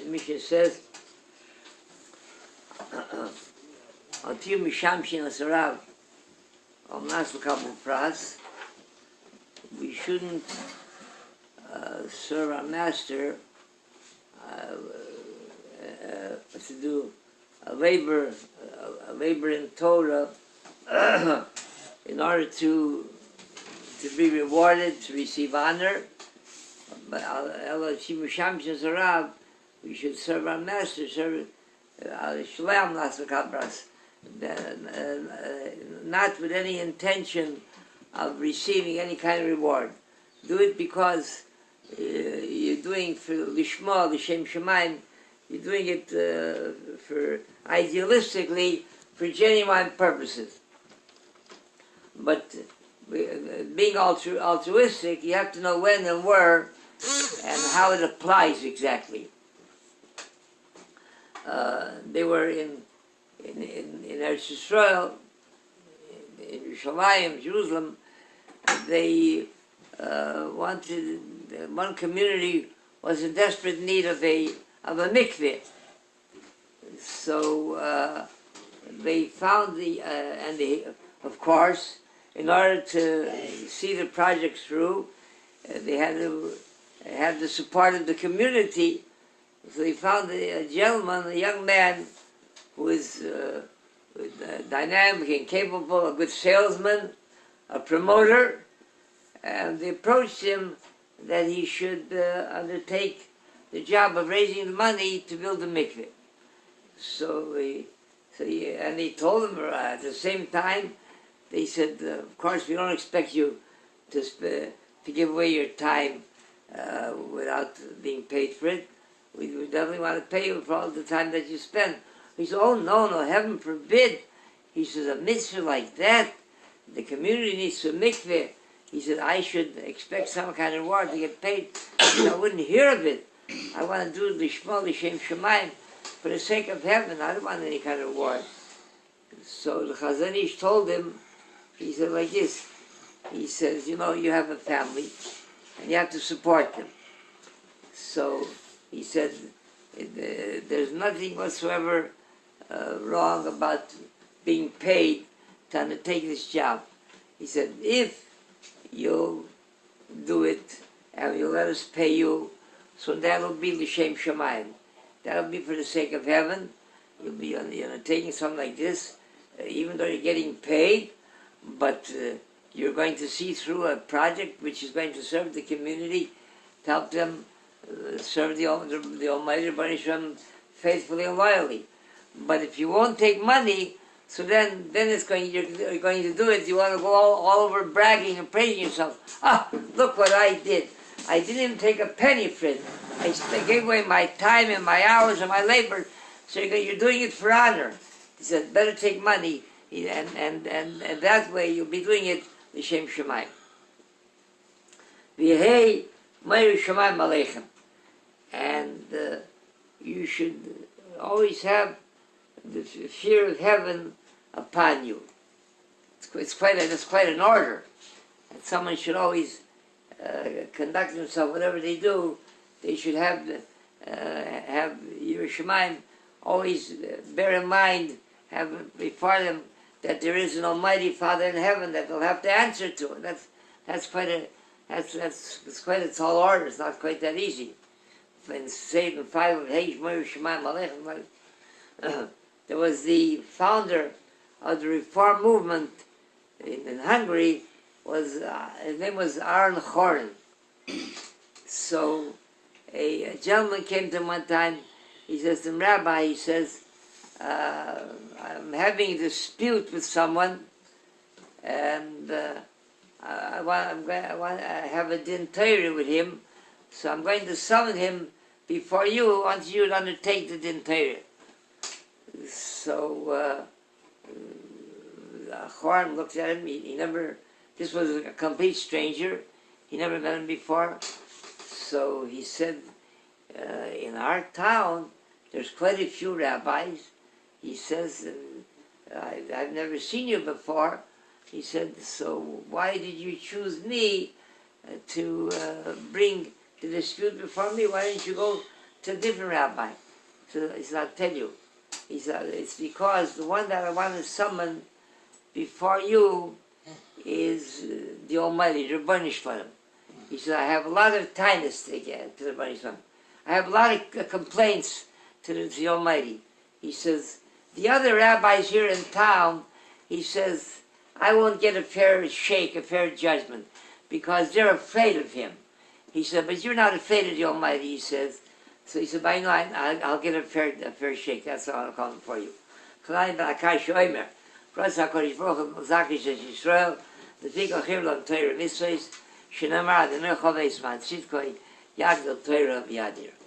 Mishnah says, Atiu Mishamshin Asarav, Omnas L'Kabel Pras, we shouldn't serve our master to do a labor in Torah in order to be rewarded, to receive honor. But we should serve our master, serve not with any intention of receiving any kind of reward. Do it because you're doing for Lishma, L'Shem Shomayim, you're doing it for idealistically, for genuine purposes. But being altruistic, you have to know when and where and how it applies exactly. They were in Eretz Yisrael, in Yerushalayim, Jerusalem. They wanted, one community was in desperate need of a mikveh. So they found of course, in order to see the project through, they had to have the support of the community. So they found a gentleman, a young man, who was dynamic and capable, a good salesman, a promoter, and they approached him that he should undertake the job of raising the money to build the mikveh. So he told them at the same time, they said, of course, we don't expect you to give away your time without being paid for it. We definitely want to pay you for all the time that you spend. He said, oh, no, heaven forbid. He says, a mitzvah like that, the community needs a mikveh. He said, I should expect some kind of reward to get paid. He said, I wouldn't hear of it. I want to do Lishma, L'Shem Shomayim, for the sake of heaven. I don't want any kind of reward. So the Chazon Ish told him, he said like this, he says, you have a family, and you have to support them. So he said, there's nothing whatsoever wrong about being paid to undertake this job. He said, if you'll do it and you'll let us pay you, so that'll be L'Shem Shomayim. That'll be for the sake of heaven. You'll be undertaking something like this, even though you're getting paid, but you're going to see through a project which is going to serve the community, to help them serve the Almighty Rabbi Shem faithfully and loyally. But if you won't take money, so then you're going to do it. You want to go all over bragging and praising yourself. Look what I did. I didn't even take a penny for it. I gave away my time and my hours and my labor. So you're doing it for honor. He said, better take money, and that way you'll be doing it L'Shem Shomayim. V'yehei Yiras Shomayim aleichem. And you should always have the fear of heaven upon you. It's quite an order. And someone should always conduct themselves, whatever they do, they should have Yiras Shomayim, always bear in mind, have before them that there is an Almighty Father in heaven that they'll have to answer to. And that's quite a tall order. It's not quite that easy. In Satan 5 of Yiras Shomayim aleichem, there was the founder of the Reform movement in Hungary. His name was Aaron Horn. So a gentleman came to him one time. He says to him, Rabbi, he says, I'm having a dispute with someone, and I have a din Torah with him, so I'm going to summon him before you, once you would undertake the din Torah. So Horn looked at him. He never. This was a complete stranger. He never met him before. So he said, in our town, there's quite a few rabbis. He says, I've never seen you before. He said, so why did you choose me to bring the dispute before me? Why didn't you go to a different rabbi. So he said, I'll tell you. He said, it's because the one that I want to summon before you is the Almighty, the Rabbi Shalom. He said, I have a lot of kindness to the Rabbi Shalom. I have a lot of complaints to the Almighty. He says, the other rabbis here in town, he says, I won't get a fair shake, a fair judgment, because they're afraid of him. He said, but you're not afraid of the Almighty, he says. So he said, but I know I'll get a fair shake. That's all I'm calling for you. Shenamar, the Nechoves Man, Tzidkoi, Yagdel Torah V'Yadir.